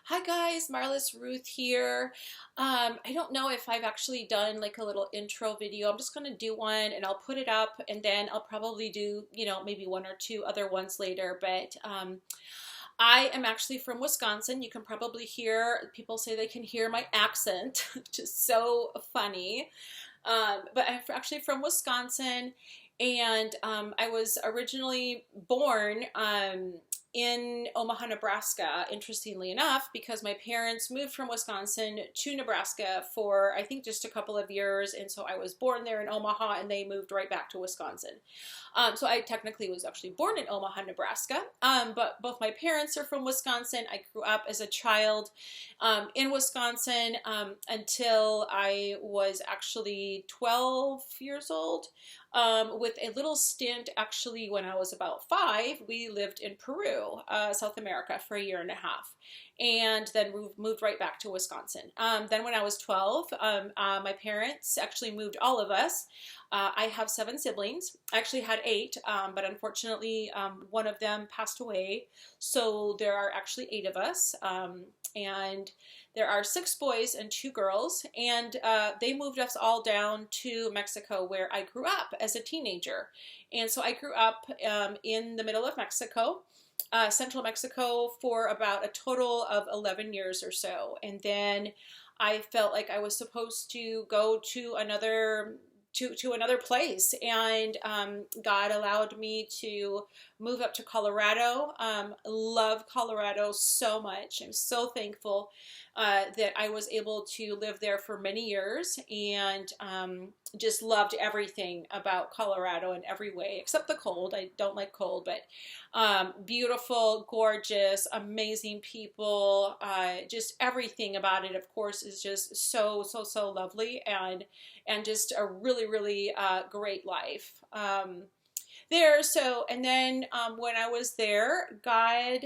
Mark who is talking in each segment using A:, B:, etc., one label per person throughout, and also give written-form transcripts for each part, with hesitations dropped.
A: Hi guys, Marlis Ruth here. I don't know if I've actually done like a little intro video. I'm just going to do one and I'll put it up and then I'll probably do, maybe one or two other ones later. But I am actually from Wisconsin. You can probably hear people say they can hear my accent, which is so funny. But I'm actually from Wisconsin, and I was originally born in Omaha, Nebraska, interestingly enough, because my parents moved from Wisconsin to Nebraska for, I think, just a couple of years. And so I was born there in Omaha, and they moved right back to Wisconsin. So I technically was actually born in Omaha, Nebraska, but both my parents are from Wisconsin. I grew up as a child in Wisconsin until I was actually 12 years old. With a little stint, actually, when I was about 5, we lived in Peru, South America, for a year and a half, and then moved right back to Wisconsin. Then, when I was 12, my parents actually moved all of us. I have 7 siblings. I actually had 8, but unfortunately, one of them passed away. So there are actually 8 of us, and there are 6 boys and 2 girls, and they moved us all down to Mexico, where I grew up as a teenager. And so I grew up in the middle of Mexico, central Mexico, for about a total of 11 years or so. And then I felt like I was supposed to go to another place, and God allowed me to move up to Colorado. Love Colorado so much. I'm so thankful that I was able to live there for many years, and just loved everything about Colorado in every way except the cold. I don't like cold, but beautiful, gorgeous, amazing people. Just everything about it, of course, is just so lovely, and just a really great life there. So, and then when I was there, God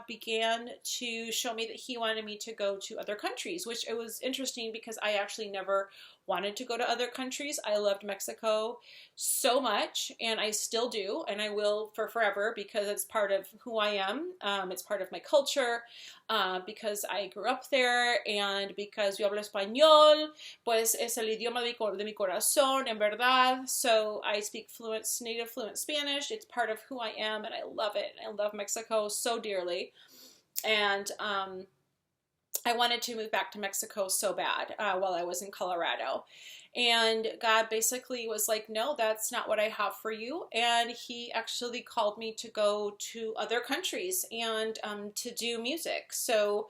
A: began to show me that He wanted me to go to other countries, which it was interesting because I actually never wanted to go to other countries. I loved Mexico so much, and I still do, and I will for forever, because it's part of who I am. It's part of my culture, because I grew up there, and because yo hablo español, pues es el idioma de mi corazón, en verdad. So I speak native fluent Spanish. It's part of who I am, and I love it. I love Mexico so dearly. And I wanted to move back to Mexico so bad while I was in Colorado. And God basically was like, no, that's not what I have for you. And He actually called me to go to other countries and to do music. So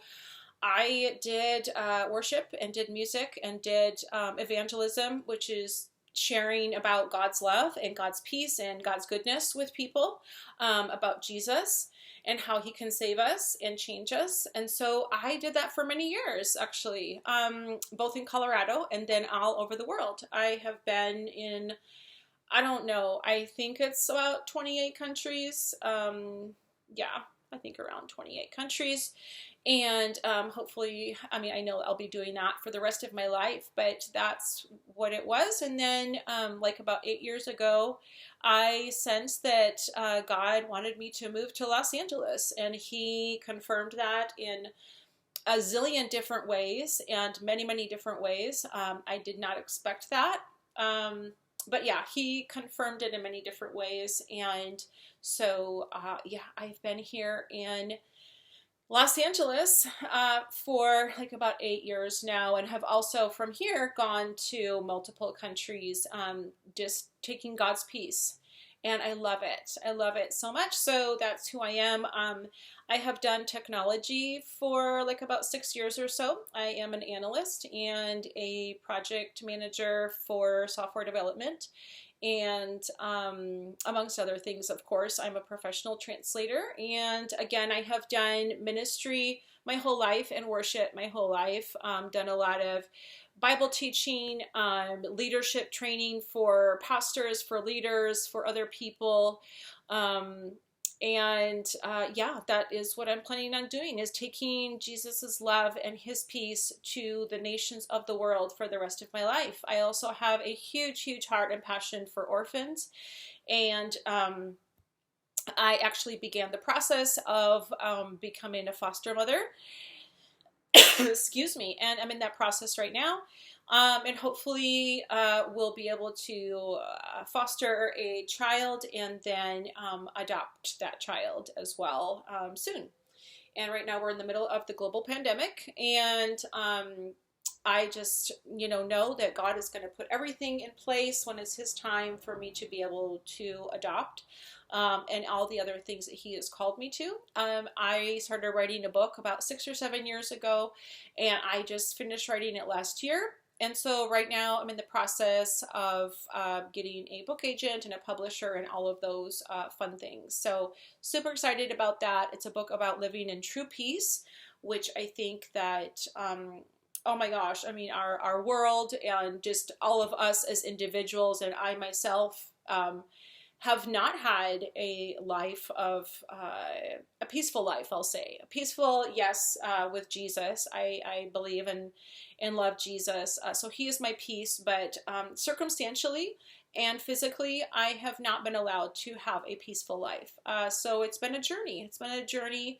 A: I did worship and did music and did evangelism, which is sharing about God's love and God's peace and God's goodness with people, about Jesus and how He can save us and change us. And so I did that for many years, actually, both in Colorado and then all over the world. I have been in, I don't know, I think it's about 28 countries. Yeah, I think around 28 countries. And hopefully, I mean, I know I'll be doing that for the rest of my life, but that's what it was. And then, like about 8 years ago, I sensed that God wanted me to move to Los Angeles, and He confirmed that in a zillion different ways and many different ways. I did not expect that. But yeah, He confirmed it in many different ways. And so, yeah, I've been here in Los Angeles for like about 8 years now, and have also from here gone to multiple countries, just taking God's peace. And I love it. I love it so much. So that's who I am. I have done technology for like about 6 years or so. I am an analyst and a project manager for software development. And amongst other things, of course, I'm a professional translator. And again, I have done ministry my whole life and worship my whole life. Done a lot of Bible teaching, leadership training for pastors, for leaders, for other people. Yeah, that is what I'm planning on doing, is taking Jesus's love and His peace to the nations of the world for the rest of my life. I also have a huge heart and passion for orphans, and I actually began the process of becoming a foster mother. Excuse me. And I'm in that process right now. And hopefully, we'll be able to foster a child and then adopt that child as well soon. And right now we're in the middle of the global pandemic, and I just, know that God is going to put everything in place when it's His time for me to be able to adopt, and all the other things that He has called me to. I started writing a book about 6 or 7 years ago, and I just finished writing it last year. And so right now I'm in the process of getting a book agent and a publisher and all of those fun things. So super excited about that. It's a book about living in true peace, which I think that oh my gosh, I mean, our world and just all of us as individuals, and I myself have not had a life of a peaceful life, I'll say. A peaceful, yes, with Jesus. I believe and love Jesus. So He is my peace, but circumstantially and physically, I have not been allowed to have a peaceful life. So it's been a journey. It's been a journey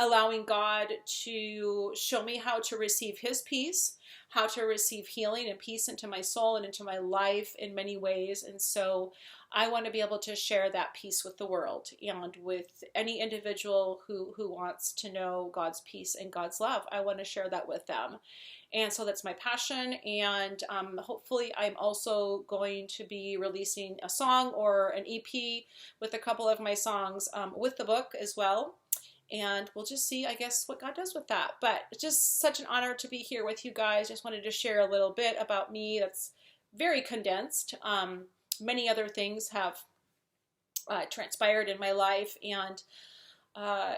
A: allowing God to show me how to receive His peace, how to receive healing and peace into my soul and into my life in many ways. And so I want to be able to share that peace with the world and with any individual who wants to know God's peace and God's love. I want to share that with them. And so that's my passion. And hopefully I'm also going to be releasing a song or an EP with a couple of my songs with the book as well. And we'll just see, I guess, what God does with that. But it's just such an honor to be here with you guys. Just wanted to share a little bit about me. That's very condensed. Many other things have transpired in my life. And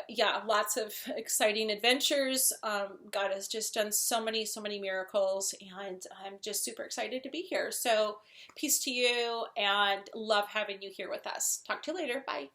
A: yeah, lots of exciting adventures. God has just done so many miracles. And I'm just super excited to be here. So peace to you and love having you here with us. Talk to you later. Bye.